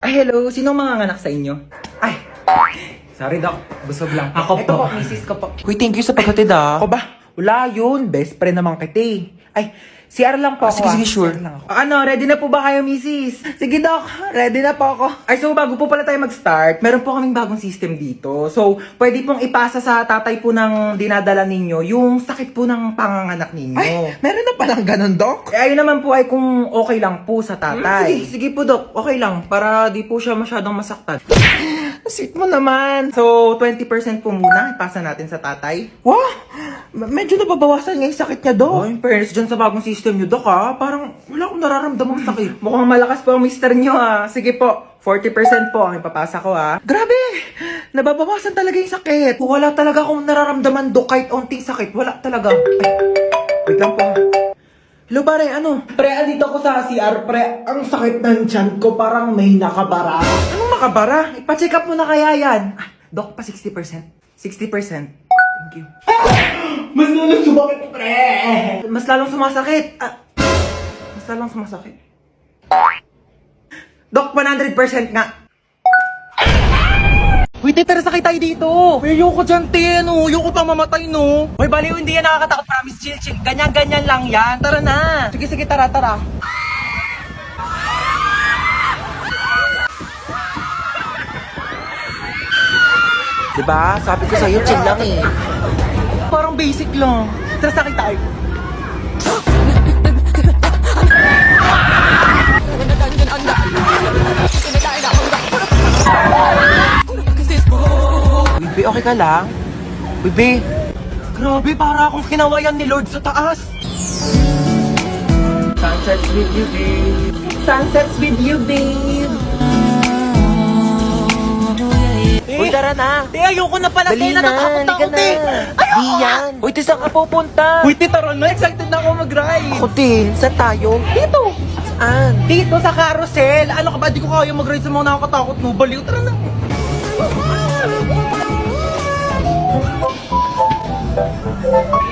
Ay, hello. Sinong mga anak sa inyo? Ay, sorry, Doc. Busog lang. Ako Ito po. po, misis ko po. Uy, thank you sa paghatid ah. Ako ba? Wala yun. Best friend naman kita eh. Ay, CR lang po ako. Sige, sure. CR lang ako. Ano, ready na po ba kayo, misis? Sige, Doc. Ready na po ako. Ay, so bago po pala tayo mag-start, meron po kaming bagong system dito. So, pwede pong ipasa sa tatay po ng dinadala ninyo yung sakit po ng panganganak ninyo. Ay, meron na palang ganun, Dok? Eh, ayun naman po ay kung okay lang po sa tatay. Sige po, Dok. Okay lang. Para di po siya masyadong masaktan. Sweet mo naman. So, 20% po muna. Ipasa natin sa tatay. Wow! Medyo nababawasan nga yung sakit niya, Dok. Oh, in fairness dyan sa bagong system nyo, Dok, ha? Parang wala akong nararamdamang sakit. Mukhang malakas po ang mister nyo, ha? Sige po. 40% po ang ipapasa ko, ha? Grabe! Nababawasan talaga yung sakit. Wala talaga akong nararamdaman, Dok. Kahit onting sakit. Wala talaga. Ay, wait lang po, ha? Hello, pare, ano? Pre, andito ako sa CR, pre. Ang sakit ng tiyan ko, parang may nakabara. Anong makabara? Ipa-check up mo na kaya yan. Ah, Dok, pa 60%. 60%. Thank you. Mas lalo sumakit, pre! Mas lalong sumasakit. Mas lalong sumasakit. Dok, 100% nga. Uy, te, tara sakay tayo dito. Uy, ayoko dyan, te. Ano? Ayoko pang mamatay, no? Uy, baliw, hindi yan nakakatakot. Promise, chill, chill. Ganyan-ganyan lang yan. Tara na. Sige, sige, tara, tara. Diba? Sabi ko sa'yo, chill lang eh. Parang basic lang. Tara sakay tayo. Bibi, okay ka lang? Bibi, grabe, para akong kinawayan ni Lord sa taas. Sunsets with you, babe. Sunsets with you, babe. Uy, tara na. Te, ayoko na pala, Dali te. na, Natatakot halika ako, na. te. Ayoko Di nga. yan. Uy, te, saan ka pupunta? Uy, te, tara na. Excited na ako mag-ride. Ako din, saan tayo? Dito. Saan? Dito sa carousel. Ano ka ba? Di ko kaya mag-ride sa mga nakakatakot mo. Baliw, tara na.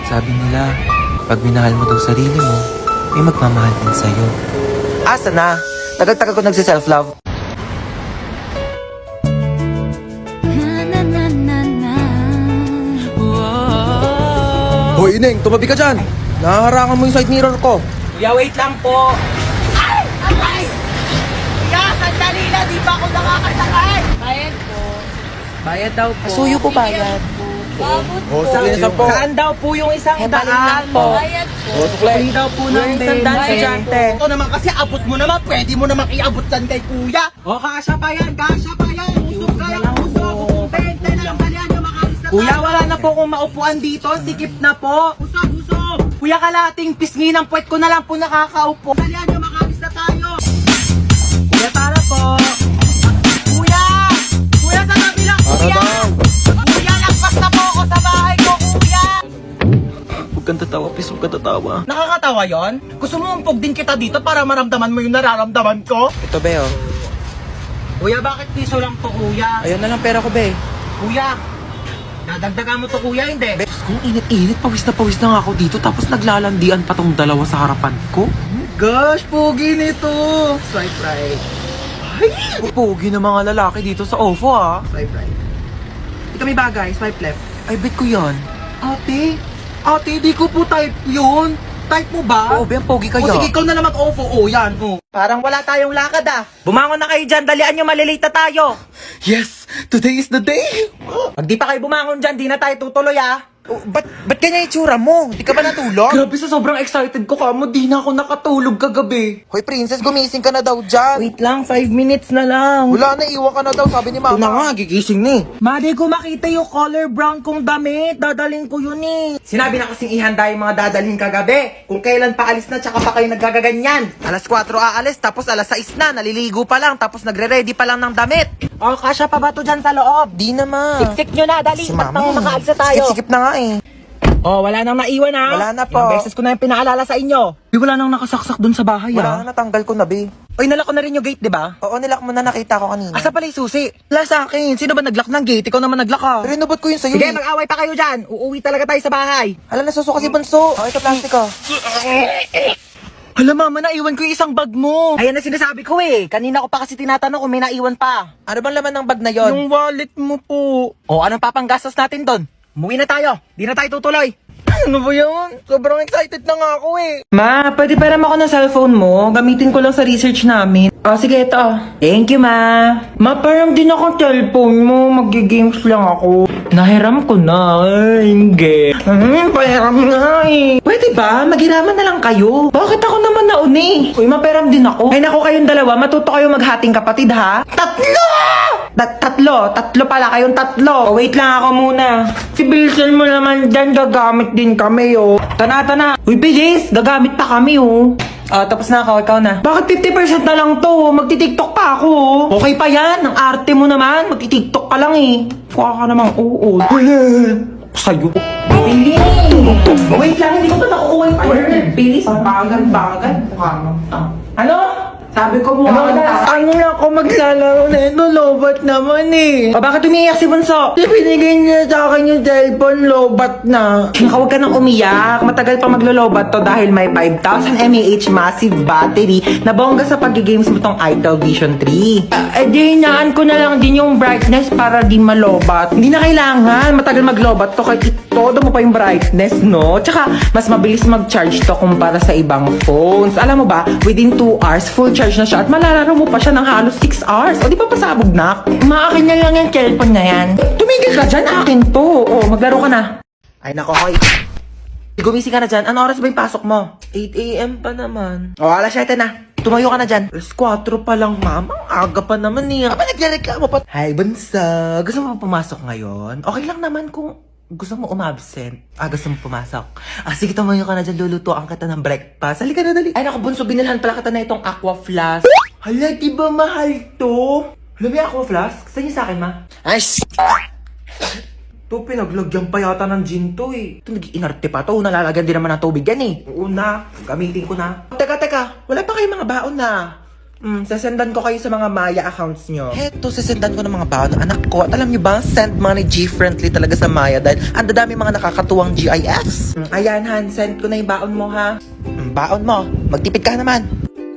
Sabi nila, pag minahal mo daw sarili mo, may magmamahal din sa'yo. Asa na? Tagal-tagal ko nagsi-self-love. Hoy, Ineng, tumabi ka dyan. Nahaharangan mo yung side mirror ko. Kuya, wait lang po. Ay! Aray! Kuya, sandali na. Di ba ako nakakasakay? Bayad po. Bayad daw po. Asuyo ko bayad. Oh, sige na po. Saan daw po yung isang Hebaling daan? lang po. Oh, sukle. Free daw po ng isang daan, estudyante. Ito naman kasi abot mo naman, pwede mo naman iabot dyan kay kuya. O, kasya pa yan, kasya pa yan. Usok kayo, usok. Bente lang, dalihan nyo makalis na Kuya, wala na po kung maupuan dito. Sikip na po. Usok, usok. Kuya, kalating pisngi ng puwet ko na lang po nakakaupo. Dalihan nyo makalis na tayo. Kuya, para po. Kuya! Kuya, sa tabi lang, kuya! Kuya, lagpas na po ako sa bahay ko, kuya! Huwag kang tatawa, please, huwag kang tatawa. Nakakatawa yon? Gusto mo umpog din kita dito para maramdaman mo yung nararamdaman ko? Ito, be, oh. Kuya, bakit piso lang to, kuya? Ayun na lang pera ko, be. Kuya, dadagdagan mo to, kuya, hindi? Be, kung init-init, pawis na nga ako dito, tapos naglalandian pa tong dalawa sa harapan ko. Gosh, pogi nito. Swipe right. Pupugi ng mga lalaki dito sa OFO, ah. Swipe right. Ito may bagay, swipe left. Ay, bet ko yan. Ate, di ko po type yun. Type mo ba? Oo, be, ang pogi O kaya. sige, ikaw na naman ofo. O, yan. O. Parang wala tayong lakad ah. Bumangon na kayo dyan, dalian nyo, malilate na tayo. Yes, today is the day. Pag di pa kayo bumangon dyan, di na tayo tutuloy ah. Oh, ba't kanya itsura mo? Di ka ba natulog? Grabe, sa sobrang excited ko kamo, di na ako nakatulog kagabi. Hoy, princess, gumising ka na daw dyan. Wait lang, 5 minutes na lang. Wala na, iwan ka na daw, sabi ni mama. gigising ni. Madi ko makita yung color brown kong damit, dadaling ko yun eh. Sinabi na kasing ihanda yung mga dadalhin kagabi. Kung kailan pa alis na, tsaka pa kayo naggagaganyan. Alas 4 aalis, tapos alas 6 na, naliligo pa lang, tapos nagre-ready pa lang ng damit. O, kasya pa ba to dyan sa loob? Di naman. Siksik nyo na, dali. Si Ba't mama. nang makaalis na tayo? Sikip-sikip na nga eh. Oh, wala nang naiwan ha? Wala na po. Ilang beses ko na yung pinaalala sa inyo. Wala nang nakasaksak dun sa bahay Wala na, natanggal ko na, be. Oy, nalak ko na rin yung gate, di ba? Oo, nilak mo na, nakita ko kanina. Asa pala yung susi? Wala sa akin. Sino ba naglock ng gate? Ikaw naman naglock ka. Pero inubot ko yun sa'yo. Sige, mag-away pa kayo dyan. Uuwi talaga tayo sa bahay. Hala, nasuso kasi bunso. Oh, ito plastic ko. Hala mama, naiwan ko yung isang bag mo. Ayan na sinasabi ko eh. Kanina ko pa kasi tinatanong kung may naiwan pa. Ano bang laman ng bag na yon? Yung wallet mo po. O anong papanggastos natin doon? Umuwi na tayo. Di na tayo tutuloy. Ano ba yan? Sobrang excited na nga ako eh. Ma, pwede param ako ng cellphone mo? Gamitin ko lang sa research namin. Oh, sige, ito. Thank you, ma. Ma, parang din akong cellphone mo. Mag-games lang ako. Nahiram ko na. Ay, hindi. Pahiram na eh. Pwede ba? Maghiraman na lang kayo. Bakit ako naman nauni? Uy, maperam din ako. Ay, naku, kayong dalawa. Matuto kayo maghating kapatid, ha? Tatlo Tatlo pala kayong tatlo. Oh, wait lang ako muna. Si Bilson mo naman dyan, gagamit din kami, oh. Tana. Uy, bilis. Gagamit pa kami, oh. Tapos na ako. Ikaw na. Bakit 50% na lang to? Magti-tiktok pa ako, oh. Okay pa yan. Ang arte mo naman. Magti-tiktok ka lang, eh. Kuha ka namang oo. Sa'yo. Bilis. Wait lang, hindi ko pa nakukuha yung word. Bilis. Bagal. Ano? Sabi ko mo ano na ako maglalaro na ito, lobat naman eh. Bakit umiiyak si Bunso? Binigay niya sa akin yung cellphone, lobat na. Huwag ka nang umiyak. Matagal pa maglolobat to dahil may 5,000 mAh massive battery na bongga sa pag-games mo tong Itel Vision 3. Di hinaan ko na lang din yung brightness para di malobat. Hindi na kailangan. Matagal maglobat to kahit todo mo pa yung brightness, no? Tsaka, mas mabilis mag-charge to kumpara sa ibang phones. Alam mo ba, within 2 hours, full charge na siya at malalaro mo pa siya ng halos 6 hours. O di ba pasabog na? Maakin na lang yung cellphone na yan. Tumigil ka dyan, akin to. O, maglaro ka na. Ay nako, hoy. Gumising ka na dyan. Ano oras ba yung pasok mo? 8 AM pa naman. O, alas 7 na. Tumayo ka na dyan. Alas 4 pa lang, mama. Aga pa naman niya. Aba, nagrereklamo pa. Hi, Bunsa. Gusto mo pumasok ngayon? Okay lang naman kung gusto mo umabsent. Gusto mo pumasok. Sige, tumayo ka na dyan. Lulutuan kita ng breakfast. Halika na, dali. Ay, naku, Bunso. Binilhan pala kita na itong aqua flask. Hala, di ba mahal to? Hala, may aqua flask? Saan niyo sa akin, ma? Ay, To, pinaglagyan pa yata ng gin to eh. Ito, nag-iinarte pa to. Nalalagyan din naman ng tubig yan eh. Oo na. Gamitin ko na. Teka. Wala pa kayong mga baon na. Sasendan ko kayo sa mga Maya accounts nyo. Heto, sasendan ko ng mga baon ng anak ko. At alam nyo ba, send money G-friendly talaga sa Maya dahil ang dadami mga nakakatuwang GIFs. Ayan, Han. Send ko na yung baon mo, ha? Baon mo, magtipid ka naman.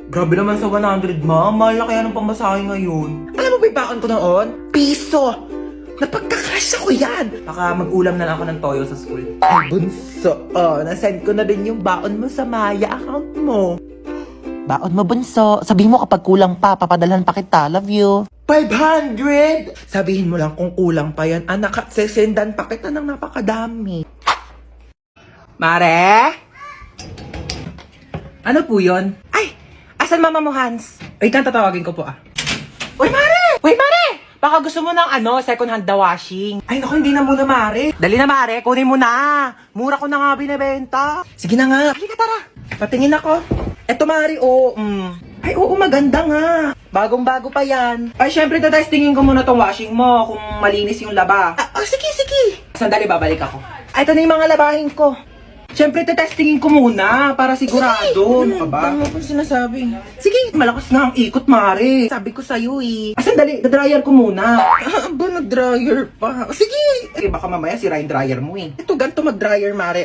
Grabe naman sa 100, ma. Mahal na kaya ng pamasahe ngayon. Alam mo ba yung baon ko noon? Piso! Napagkakasya ko yan! Baka mag-ulam na lang ako ng toyo sa school. Ay, Bunso. Nasend ko na din yung baon mo sa Maya account mo. Baon mo, bunso. Sabihin mo kapag kulang pa, papadalhan pa kita. Love you. 500! Sabihin mo lang kung kulang pa yan. Anak, at sesendan pa kita ng napakadami. Mare? Ano po yun? Ay! Asan mama mo, Hans? Wait lang, tatawagin ko po Uy, Mare! Uy, Mare! Baka gusto mo ng second hand na washing. Ay, naku, hindi na muna, Mare. Dali na, Mare. Kunin mo na. Mura ko na nga binibenta. Sige na nga. Halika, tara. Patingin ako. Eto, Mare, Ay, oo, maganda nga. Bagong-bago pa yan. Ay, syempre, tatestingin ko muna tong washing mo kung malinis yung laba. Sige. Sandali, babalik ako. Ay, ito na yung mga labahin ko. Syempre, tetestingin ko muna para sigurado. Ano ka ba? Ano po sinasabi? Sige, malakas nga ang ikot, Mare. Sabi ko sa'yo eh. Sandali, dryer ko muna. Ba, nag-dryer pa? Sige. Baka mamaya sira yung dryer mo eh. Ito, ganito mag-dryer, Mare,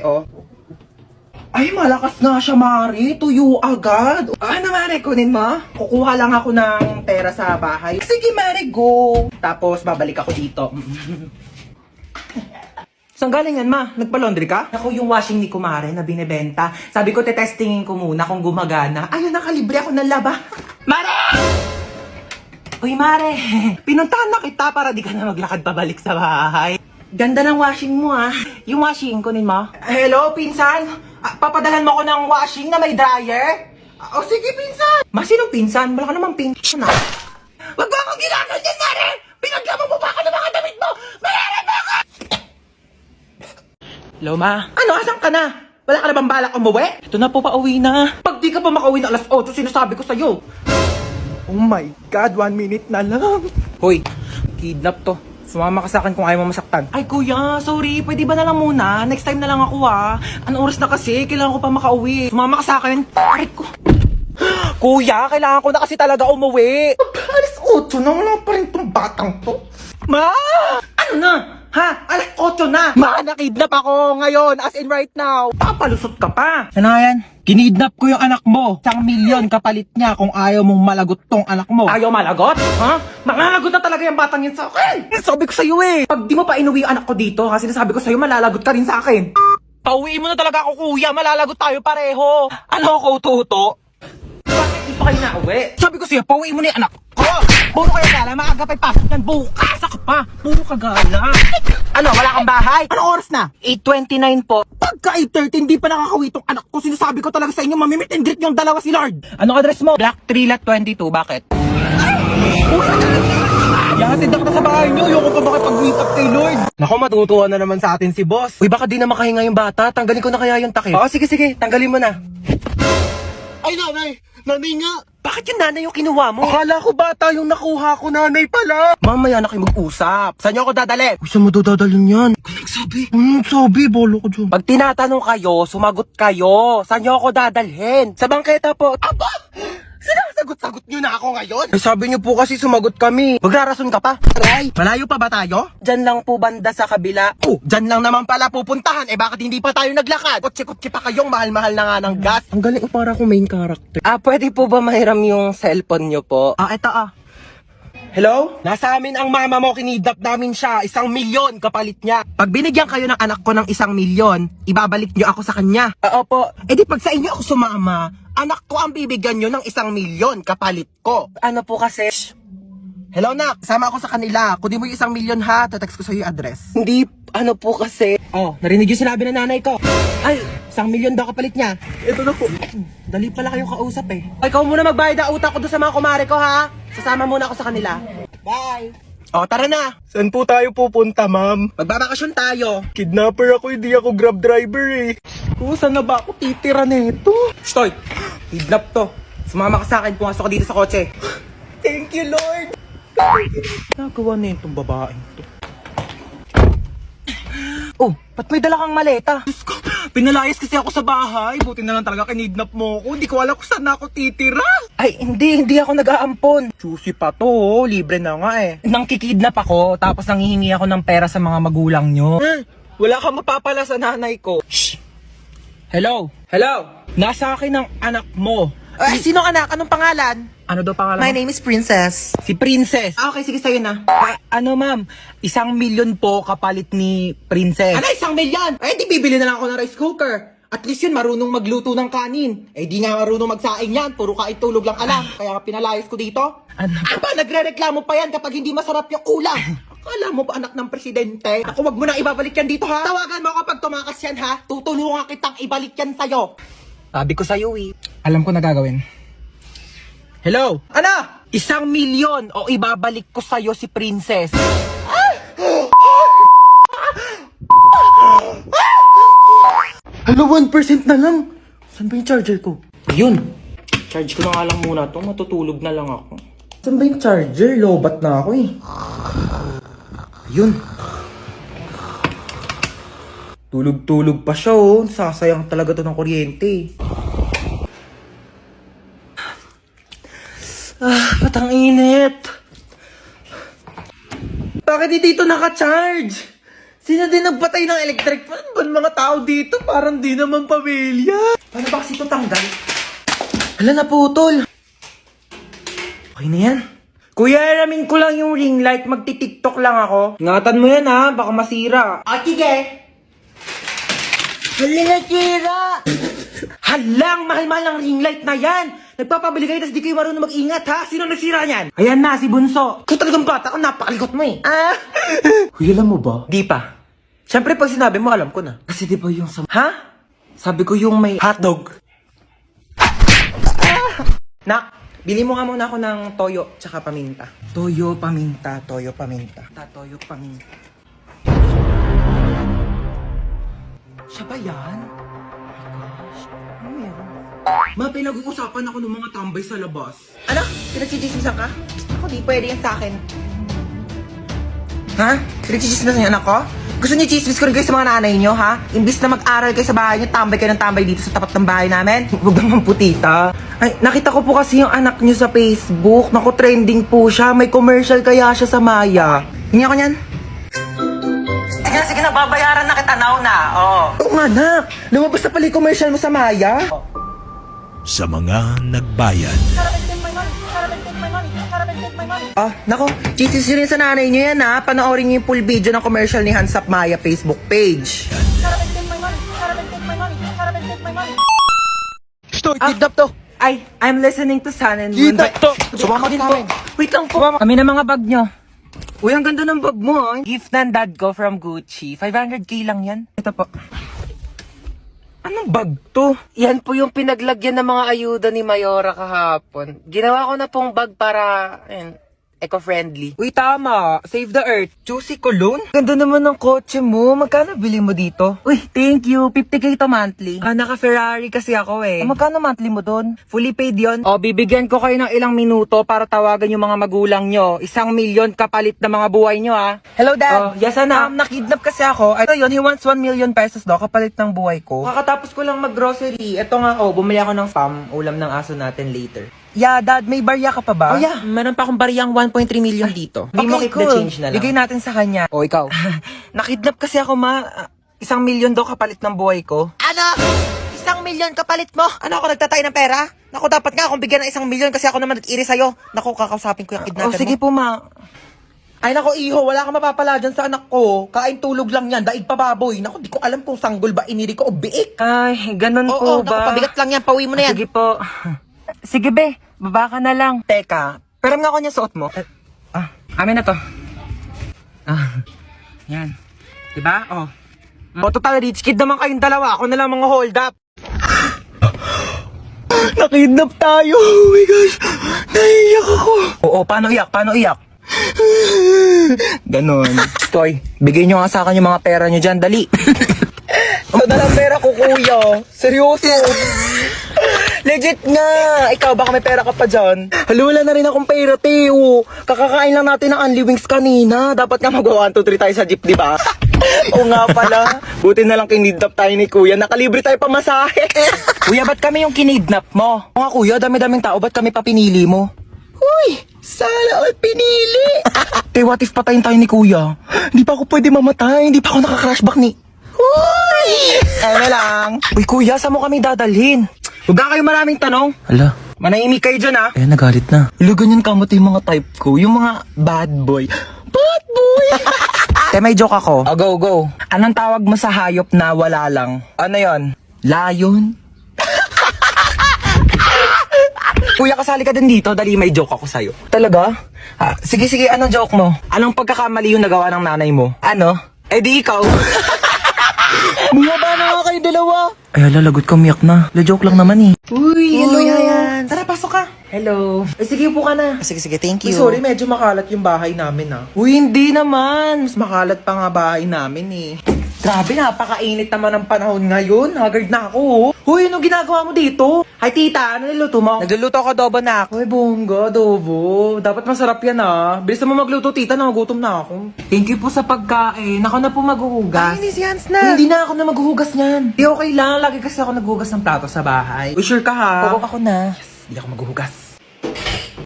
Ay, malakas nga siya, Mare. Tuyo agad. Ano, Mare, kunin mo? Kukuha lang ako ng pera sa bahay. Sige, Mare, go. Tapos, babalik ako dito. Saan galing yan, ma? Nagpa-laundry ka? Ako yung washing ni Kumare na binibenta. Sabi ko, tetestingin ko muna kung gumagana. Ayun, nakalibre ako ng laba. Mare! Uy, Mare. Pinuntahan na kita para di ka na maglakad pabalik sa bahay. Ganda ng washing mo, Yung washing, kunin mo. Hello, pinsan? Papadalhan mo ko ng washing na may dryer? Sige, pinsan. Sinong pinsan? Wala ka namang pinsan, Wag mo akong ginagawa dyan, Mare! Pinaglamo mo pa ako ng mga damit mo! Mare, bakit? Hello, ma? Ano? Asan ka na? Wala ka na bang balak umuwi? Ito na po, pauwi na. Pag di ka pa makauwi na alas 8, sinasabi ko sa'yo. Oh my God, 1 minute na lang. Hoy, kidnap to. Sumama ka sa akin kung ayaw mo masaktan. Ay, kuya, sorry. Pwede ba na lang muna? Next time na lang ako, Anong oras na kasi? Kailangan ko pa makauwi. Sumama ka sa akin. Aray ko. Kuya, kailangan ko na kasi talaga umuwi. Alas 8 na, wala pa rin tong batang to. Ma! Ano na? Alas 8 na! Ma, nakidnap ako ngayon, as in right now. Papalusot ka pa. Ano nga yan? Kinidnap ko yung anak mo. 1,000,000 kapalit niya kung ayaw mong malagot tong anak mo. Ayaw malagot? Ha? Mangalagot na talaga yung batang yun sa akin. Sabi ko sa'yo eh. Pag di mo pa inuwi yung anak ko dito, kasi sinasabi ko sa'yo, malalagot ka rin sa akin. Pauwiin mo na talaga ako, kuya. Malalagot tayo pareho. Ano ako, tuto? Bakit di pa kayo nauwi? Sabi ko sa'yo, pauwiin mo na yung anak ko. Puro kayo gala, maaga pa'y pasok yan. Bukas ako pa. Puro ka gala. Ano, wala kang bahay? Anong oras na? 8:29 po. Pagka 8:30, hindi pa nakakawi tong anak ko. Sinasabi ko talaga sa inyo, mamimit and greet yung dalawa si Lord. Anong address mo? Black 3 lot 22, bakit? Yahatid ako na sa bahay niyo. Ayoko pa makipag-meet up kay Lord. Nako, matutuwa na naman sa atin si boss. Uy, baka di na makahinga yung bata. Tanggalin ko na kaya yung takip. Oo, sige, tanggalin mo na. Ay, nanay! Nanay nga! Bakit yung nanay yung kinuha mo? Akala ko bata yung nakuha ko, nanay pala. Mamaya na kayo mag-usap. Saan niyo ako dadalhin? Saan mo dadalhin yan? Nagsabi. Nagsabi, bolo ko dyan. Pag tinatanong kayo, sumagot kayo. Saan niyo ako dadalhin? Sa bangketa po. Aba! Sinasagot-sagot niyo na ako ngayon? Eh, sabi niyo po kasi sumagot kami. Magrarason ka pa? Aray! Malayo pa ba tayo? Diyan lang po banda sa kabila. Oh, dyan lang naman pala pupuntahan. Eh, bakit hindi pa tayo naglakad? Kotse-kotse pa kayong mahal-mahal na nga ng gas. Ang galing, para akong main character. Pwede po ba mahiram yung cellphone niyo po? Ito Hello? Nasa amin ang mama mo, kinidnap namin siya. 1,000,000 kapalit niya. Pag binigyan kayo ng anak ko ng 1,000,000, ibabalik niyo ako sa kanya. Opo. Eh di pag sa inyo ako sumama, anak ko ang bibigyan niyo ng 1,000,000 kapalit ko. Ano po kasi? Hello nak, sama ako sa kanila. Kunin mo yung 1,000,000 ha, tatext ko sa yung address. Hindi, ano po kasi? Oh, narinig yung sinabi ng nanay ko. Ay, 1,000,000 daw kapalit niya. Ito na po. Dali pala kayong kausap eh. Ikaw muna magbayad ang utang ko doon sa mga kumare ko ha. Sasama muna ako sa kanila. Bye! O, tara na! Saan po tayo pupunta, ma'am? Magbabakasyon tayo. Kidnapper ako, hindi ako grab driver eh. Saan na ba ako titira nito? Stoy! Kidnap to. Sumama ka sa akin, pumasok ka dito sa kotse. Thank you, Lord! Nagawa na itong babaeng to. Oh, ba't may dala kang maleta? Diyos ko, pinalayas kasi ako sa bahay. Buti na lang talaga kinidnap mo ako. Hindi ko alam kung saan ako titira. Ay, hindi ako nag-aampon. Susi pa to, oh. Libre na nga eh. Nang kikidnap ako, tapos nanghihingi ako ng pera sa mga magulang nyo. Wala kang mapapala sa nanay ko. Shh! Hello? Hello? Nasa akin ang anak mo. Ay, sino anak? Anong pangalan? Ano daw pangalan My mo? name is Princess. Si Princess. Okay, sige sa'yo na. Ano ma'am? 1,000,000 po kapalit ni Princess. Ano, 1,000,000? Eh, di bibili na lang ako ng rice cooker. At least yun, marunong magluto ng kanin. Eh, di nga marunong magsaing yan. Puro kain tulog lang alam. Kaya nga pinalayas ko dito. Aba, nagre-reklamo pa yan kapag hindi masarap yung ulam. Akala mo ba anak ng presidente? Ako, wag mo na ibabalik yan dito, ha? Tawagan mo ako pag tumakas yan, ha? Tutulungan kitang ibalik yan sa'yo. Sabi ko sa'yo eh. Alam ko na gagawin. Hello? Ano? 1,000,000 o ibabalik ko sa'yo si Princess. Hello, 1% na lang. Saan ba yung charger ko? Ayun. Charge ko na nga lang muna to. Matutulog na lang ako. Saan ba yung charger? Lobat na ako eh. Ayun. Tulog-tulog pa siya oh. Sasayang talaga to ng kuryente. Ba't ang init? Bakit di dito naka-charge? Sino din nagpatay ng electric fan? Ba't mga tao dito? Parang di naman pamilya. Paano ba kasi ito tanggal? Hala, naputol. Okay na yan. Kuya, alamin ko lang yung ring light. Magti-tiktok lang ako. Ingatan mo yan ha, baka masira. Sige. Hala, nasira. Halang, mahal-mahal ang ring light na yan. Nagpapabili kayo, tas di kayo marunong mag-ingat ha. Sino nagsira niyan? Ayan na, si Bunso. Kung talagang bata ko, napakalikot mo eh. Kuya, alam mo ba? Di pa. Siyempre, pag sinabi mo, alam ko na. Kasi di ba yung sa... Ha? Sabi ko yung may hotdog. Nak, bili mo nga muna ako ng toyo tsaka paminta. Toyo, paminta, toyo, paminta. Toyo, paminta. Siya ba yan? Ano meron? Ma, pinag-uusapan ako ng mga tambay sa labas. Ano? Pinagchichismisan ka? Ako, di pwede yan sa akin. Ha? Pinagchichismisan yung anak ko? Gusto niyo chismis ko rin kayo sa mga nanay niyo, ha? Imbis na mag-aral kayo sa bahay niyo, tambay kayo ng tambay dito sa tapat ng bahay namin. Huwag naman putita. Ay, nakita ko po kasi yung anak niyo sa Facebook. Naku, trending po siya. May commercial kaya siya sa Maya. Hingi ako niyan. Sige na, babayaran na kita now na. Oo. Oo nga, anak. Lumabas na pala yung commercial mo sa Maya. sa mga nagbayad. Ah, nako, chismis yun sa nanay niyo yan ha. Panoorin niyo yung full video ng commercial ni Hansap Maya Facebook page. Kidnap to. Ay, I'm listening to Sun and Moon. Kidnap to. Sumama din po. Wait lang po. Kami na mga bag nyo. Uy, ang ganda ng bag mo ah. Gift ng dad ko from Gucci. 500k lang yan. Ito po. Anong bag to? Yan po yung pinaglagyan ng mga ayuda ni Mayora kahapon. Ginawa ko na pong bag para eco-friendly. Uy, tama. Save the Earth. Juicy Cologne? Ganda naman ng kotse mo. Magkano bili mo dito? Uy, thank you. 50k to monthly. Naka-Ferrari kasi ako eh. Magkano monthly mo doon? Fully paid yon. O, bibigyan ko kayo ng ilang minuto para tawagan yung mga magulang nyo. 1 million kapalit na mga buhay nyo ah. Hello, Dad. Yes, anak. Nakidnap kasi ako. Ito yun, he wants 1 million pesos daw kapalit ng buhay ko. Kakatapos ko lang mag-grocery. Ito nga, bumili ako ng spam. Ulam ng aso natin later. Yeah, Dad, may barya ka pa ba? Oh yeah, meron pa akong bariyang 1.3 million dito. Hindi mo keep the change na lang. Bigay natin sa kanya. O, ikaw. Nakidnap kasi ako, ma. 1 million daw kapalit ng buhay ko. Ano? 1 million kapalit mo? Ano ako nagtatay ng pera? Naku, dapat nga akong bigyan ng 1 million kasi ako naman nag-iri sa'yo. Naku, kakausapin ko yung kidnapper mo. Sige po, ma. Ay, nako, iho. Wala kang mapapala dyan sa anak ko. Kain tulog lang yan. Daig pa baboy. Naku, di ko alam kung sanggol ba iniri ko o biik. Ay, ganun Oo, naku, pabigat lang yan. Pauwi mo na yan. Sige po. Sige, be. Baba ka na lang. Teka, peram nga ako niya suot mo. Amin na to. Yan. Diba? O, total rich kid naman kayong dalawa. Ako na lang mga hold up. Nakidnap tayo. Oh my gosh. Naiiyak ako. Oo, paano iyak? Paano iyak? Ganon. Toy, bigay nyo nga sa akin yung mga pera nyo dyan. Dali. Ito na lang pera ko, kuya. Seryoso. Legit nga! Ikaw, baka may pera ka pa dyan. Hala, wala na rin akong pera, Teo. Kakakain lang natin ng Unli Wings kanina. Dapat nga mag-1, 2, 3 tayo sa jeep, di ba? Oo nga pala. Buti na lang kinidnap tayo ni Kuya. Nakalibre tayo pamasahe. Kuya, ba't kami yung kinidnap mo? Oo nga, Kuya, dami-daming tao. Ba't kami pa pinili mo? Uy! Sana all pinili! Te, what if patayin tayo ni Kuya? Hindi pa ako pwede mamatay. Hindi pa ako naka-crashback ni... Uy! Ano lang. Uy, Kuya, saan mo kami dadalhin? Huwag na kayo maraming tanong. Ala, Manahimik kayo dyan, ha? kaya nagalit na. Ilo, ganyan kamot yung mga type ko. Yung mga bad boy. Bad boy! Te, may joke ako. Go, go. Anong tawag mo sa hayop na wala lang? Ano yon? Lion? Kuya, kasali ka din dito. Dali, may joke ako sa'yo. Talaga? Sige, sige. Anong joke mo? Anong pagkakamali yung nagawa ng nanay mo? Ano? Eh di ikaw. Bumaba na nga kayo dalawa. Ay, ala, lagot ka, umiyak na. La, joke lang naman eh. Uy, hello. Yayan. Tara, pasok ka. Hello. Sige, upo ka na. Sige, sige, thank Uy, you. sorry, medyo makalat yung bahay namin, ah. Uy, hindi naman. Mas makalat pa nga bahay namin, eh. Grabe, napakainit naman ang panahon ngayon. Haggard na ako, oh. Uy, anong ginagawa mo dito? Hi, tita. Ano niluto mo? Nagluluto ako adobo na ako. Uy, bongga, adobo. Dapat masarap yan, ah. Bilis na mo magluto, tita. Nagugutom na ako. Thank you po sa pagkain. Ako na po maghuhugas. Ay, hindi si Hans na. Hindi na ako na maghuhugas niyan. Di okay lang. Lagi kasi ako naghuhugas ng plato sa bahay. Uy, sure ka, ha? Oo, ako na. Hindi ako maghuhugas.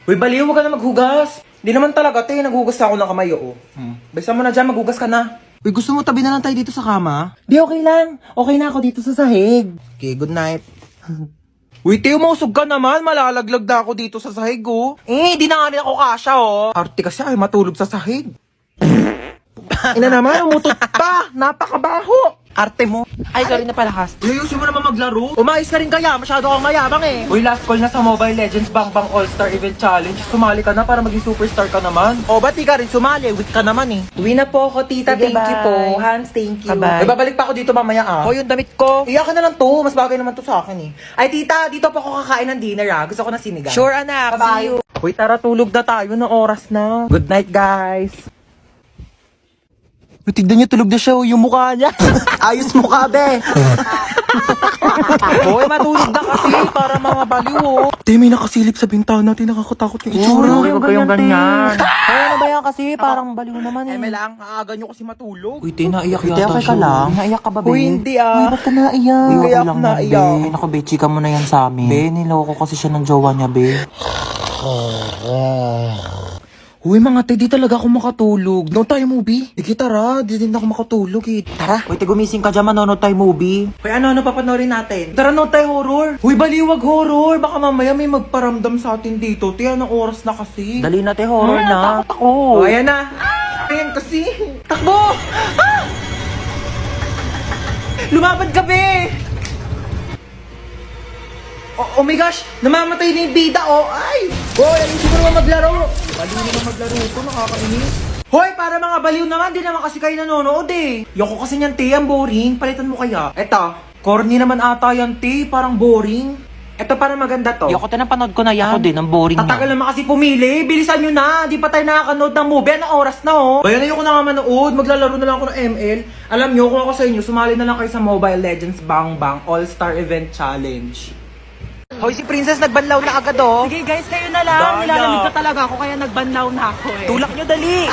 Uy, baliw, huwag ka na maghugas. Hindi naman talaga, te. Naghuhugas ako ng kamay, oo. Bisa mo na dyan, maghugas ka na. Uy, gusto mo tabi na lang tayo dito sa kama? Di, okay lang. Okay na ako dito sa sahig. Okay, good night. Uy, te, umusog ka naman. Malalaglag na ako dito sa sahig, oh. Eh, di na nga rin ako kasha, oh. Arte kasi ay matulog sa sahig. Ina naman, umutot pa. Napakabaho. Arte mo. Ay, sorry na palakas. Ayusin mo naman maglaro. Umayos ka rin kaya, masyado kang mayabang eh. Uy, last call na sa Mobile Legends Bang Bang All-Star Event Challenge. Sumali ka na para maging superstar ka naman. O, ba't di ka rin sumali? Weak ka naman eh. Uwi na po ako, tita. Sige, Thank you bye. po. Hans, thank you. Bye-bye. Ay, babalik pa ako dito mamaya ah. Oh, yung damit ko. Iyakan na lang to. Mas bagay naman to sa akin eh. Ay, tita, dito po ako kakain ng dinner ah. Gusto ko na sinigang. Sure, anak. Bye-bye. See you. Uy, tara, tulog na tayo ng oras na. Good night, guys. Uy, tignan niyo, tulog na siya, oh, yung mukha niya. Ayos mukha, be. Hoy, matulog na kasi para mga baliw, oh. Te, may nakasilip sa bintana natin, nakakatakot yung itsura. Huwag kayong ganyan. Ay, ano ba yan kasi? Parang baliw naman eh. May lang, aaga niyo kasi matulog. Uy, te, naiyak Te, yata okay ka siya. lang? Naiyak ka ba, be? Uy, hindi ah. Ba't ka naiyak? Uy, kaya Okay ako lang yan, naiyak. be. Naku, be, chika mo na yan sa amin. Be, niloko kasi siya ng jowa niya, be. Uy, mga te, di talaga ako makatulog. Noon tayo movie. Sige, tara. Di din ako makatulog eh. Tara. Uy, te, gumising ka dyan, manonood tayo movie. Uy, ano papanorin natin? Tara, noon tayo horror. Uy, baliwag horror. Baka mamaya may magparamdam sa atin dito. Te, anong oras na kasi? Dali na, te, horror na. Takot ako. Oh, ayan na. Ayan kasi. Takbo! Ah! Lumapad ka, be! Oh my gosh! Namamatay na yung bida, oh! Ay! Hoy, ayusin mo naman maglaro! Baliw naman maglaro ito, nakakainis. Hoy, para mga baliw naman, di naman kasi kayo nanonood eh. Yoko kasi niyan, te, ang boring. Palitan mo kaya. Eto, corny naman ata yan, te. Parang boring. Eto, parang maganda to. Yoko, te, napanood ko na yan. Ako din, ang boring na. Tatagal naman kasi pumili. Bilisan nyo na. Di pa tayo nakakanood ng movie. Anong oras na, oh? Bayan na yung ko na nga manood. Maglalaro na lang ako ng ML. Alam nyo, kung ako sa inyo, sumali na lang kayo sa Mobile Legends Bang Bang All-Star Event Challenge. Hoy, si Princess nagbanlaw na agad, oh. Sige guys, kayo na lang. Daya. Nilalamig ko talaga ako kaya nagbanlaw na ako eh. Tulak nyo, dali.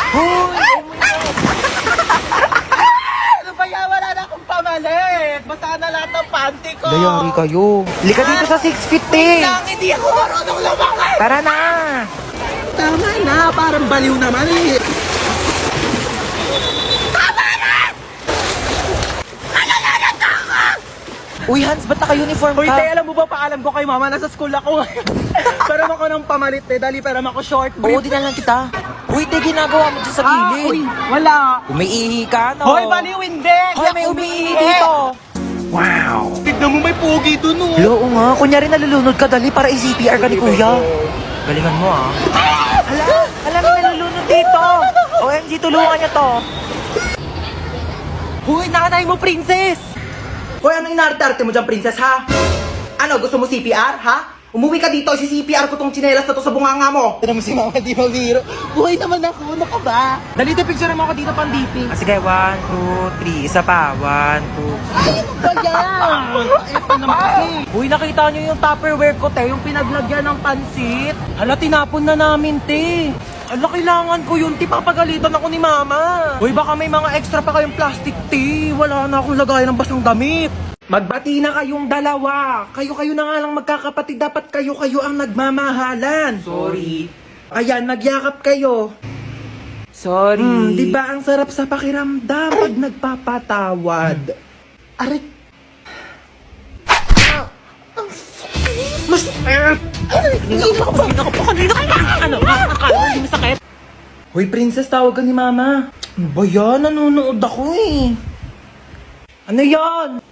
Ano ba yan? Wala na akong pamalit. Basta na lahat ng panty ko. Dayari kayo. Lika dito sa 6 feet, eh. Lang, hindi ako marunong lumakad. Tara na. Tama na, parang baliw naman eh. Uy, Hans, ba't naka-uniform Uy, ka? te, alam mo ba, paalam ko kay mama, nasa school ako ngayon. Param ako ng pamalit, te. Dali, param ako short Oo, brief. di na lang kita. Uy, te, ginagawa mo dyan sa gilid. Uy, wala. Umiihi ka, no? Hoy, baliw, hindi. Hoy, may umiihi dito. Tignan mo, may pugi dun, oh. Oo nga, kunyari nalulunod ka, dali para i-CPR ka ni kuya. Galingan mo, ah. Hala, may nalulunod dito. OMG, tulungan niya to. Uy, nanay mo, princess. Hoy, ano inarte-arte mo dyan, princess, ha? Ano, gusto mo CPR, ha? Umuwi ka dito, CPR ko tong tsinelas na to sa bunganga mo. Ano mo si mama, di ba biro? Buhay naman ako, ano ka ba? Dali, te, picture mo ako dito pang DP. Ah, sige, 1, 2, 3. Isa pa. 1, 2. Ba yan? Ito naman kasi. Uy, nakita niyo yung Tupperware ko, te. Yung pinaglagyan ng pansit. Hala, tinapon na namin, te. Ala, kailangan ko yun, te. Papagalitan ako ni mama. Uy, baka may mga extra pa kayong plastic, te. Wala na akong lagayan ng basang damit. Magbati na kayong dalawa. Kayo-kayo na nga lang magkakapatid. Dapat kayo-kayo ang nagmamahalan. Sorry. Ayan, nagyakap kayo. Sorry. Di ba ang sarap sa pakiramdam pag nagpapatawad? Aray. Mas... Hoy, princess, tawag ka ni mama. Ano ba yan? Nanonood ako eh. Ano yan?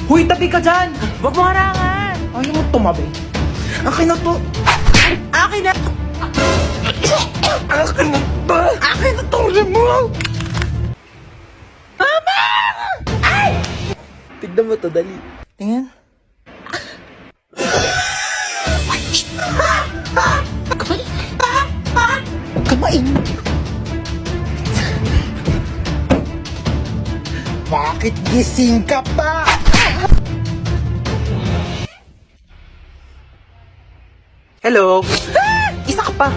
Hoy, tabi ka dyan! Wag mo harangan. Ayaw mo tumabi. Akin na to. Akin na. Akin na to. Akin na to. Mo. Mama! Ay! Tignan mo to, dali. Tingnan. Kamain. Bakit gising ka pa? Hello? Isa ka pa.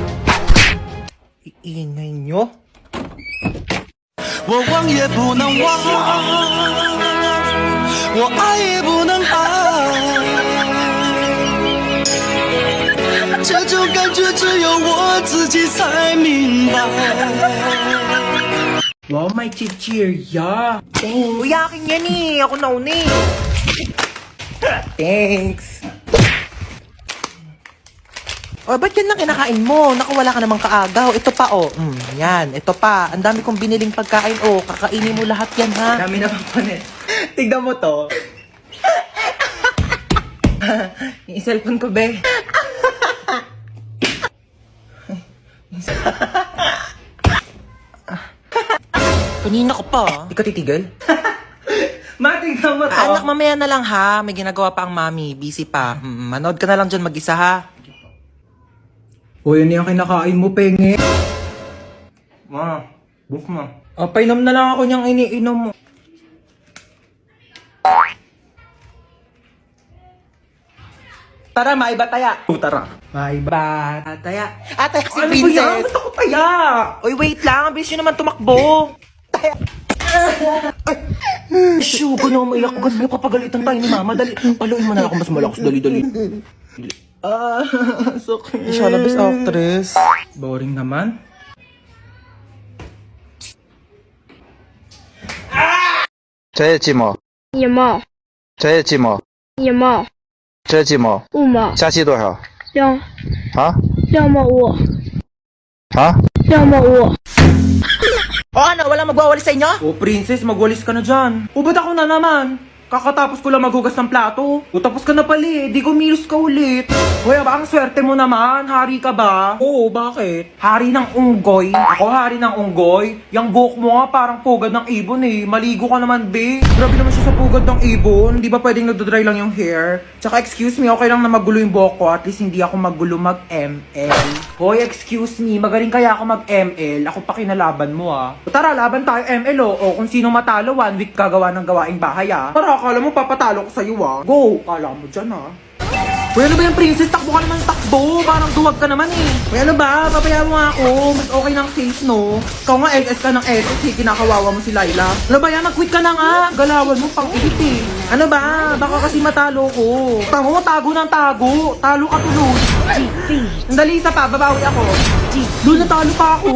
Iingay nyo? 我忘也不能忘，我爱也不能爱，这种感觉只有我自己才明白。 Wow, may chichirya. Uy, akin yan eh. Ako nauna eh. Thanks. O, ba't yan lang kinakain mo? Nakawala ka namang kaagaw. Ito pa, oh. Yan. Ito pa. Ang dami kong biniling pagkain, oh. Kakainin mo lahat yan, ha? Dami na papanet. Tignan mo to. Yung cellphone ko, be. Kanina ka pa, ah. Di ka titigil? Matignan mo to. Anak, mamaya na lang, ha? May ginagawa pa ang mami. Busy pa. Manood ka na lang dyan mag-isa, ha? Uy, ano yung kinakain mo, penge? Ma, book mo. Painom na lang ako niyang iniinom mo. Tara, maiba taya. Tara. Maiba taya. Ate, si Ano ba yan? Princess. Gusto ko taya. Uy, wait lang. Ang bilis nyo naman tumakbo. Shoo, gano'n maiyak. Gano'n papagalitan tayo ni mama. Dali, paluin mo na ako mas malakas. Dali. Sakit. Hindi siya labis actress. Boring naman. 这些鸡毛，一毛这些鸡毛，一毛这些鸡毛， 5毛加鸡多少？ 2毛5啊？ 2毛5 O ano, walang magwawalis sa inyo? Oh, princess, magwalis ka na dyan. O, ba't ako na naman? Kakatapos ko lang maghugas ng plato. O, tapos ka na pala eh. Di kumilos ka ulit. Kuya, ba ang swerte mo naman? Hari ka ba? Oo, bakit? Hari ng unggoy. Ako hari ng unggoy? Yang buhok mo nga parang pugad ng ibon eh. Maligo ka naman, be. Grabe naman siya sa pugad ng ibon. Di ba pwedeng nagdodry lang yung hair? Tsaka excuse me, okay lang na magulo yung buhok ko. At least hindi ako magulo mag-ML. Hoy, excuse me, magaling kaya ako mag-ML. Ako pa kinalaban mo ah. O tara, laban tayo ML o kung sino matalo, 1 week gagawa ng gawaing bahay ah. Para akala mo papatalo ko sa'yo ah. Go! Kala mo dyan ah. Uy, ano ba yung princess? Takbo ka naman takbo. Parang duwag ka naman eh. Uy, ano ba? Papayaan mo nga ako. Mas okay ng safe, no? Ikaw nga SS ka ng SS eh. Kinakawawa mo si Laila. Ano ba yan? Mag-quit ka na nga. Galawan mo pang ilit eh. Ano ba? Baka kasi matalo ko. Tamo mo, tago ng tago. Talo ka tuloy. Sandali, isa pa. Babawi ako. Doon natalo pa ako.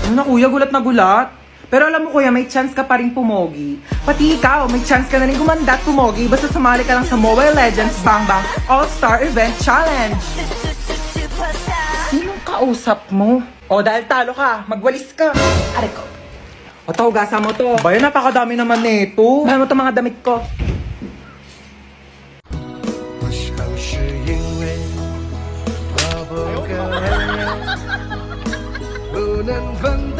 Ano na kuya? Gulat na gulat. Pero alam mo kuya, may chance ka pa rin pumogi. Pati ikaw, may chance ka na rin gumanda at pumogi basta sumali ka lang sa Mobile Legends Bang Bang All-Star Event Challenge. Sinong kausap mo? O dahil talo ka, magwalis ka. Aray ko. O to, hugasan mo to. Bayan, napakadami naman nito. Bayan mo to mga damit ko. 我想是因为我不够爱人，不能分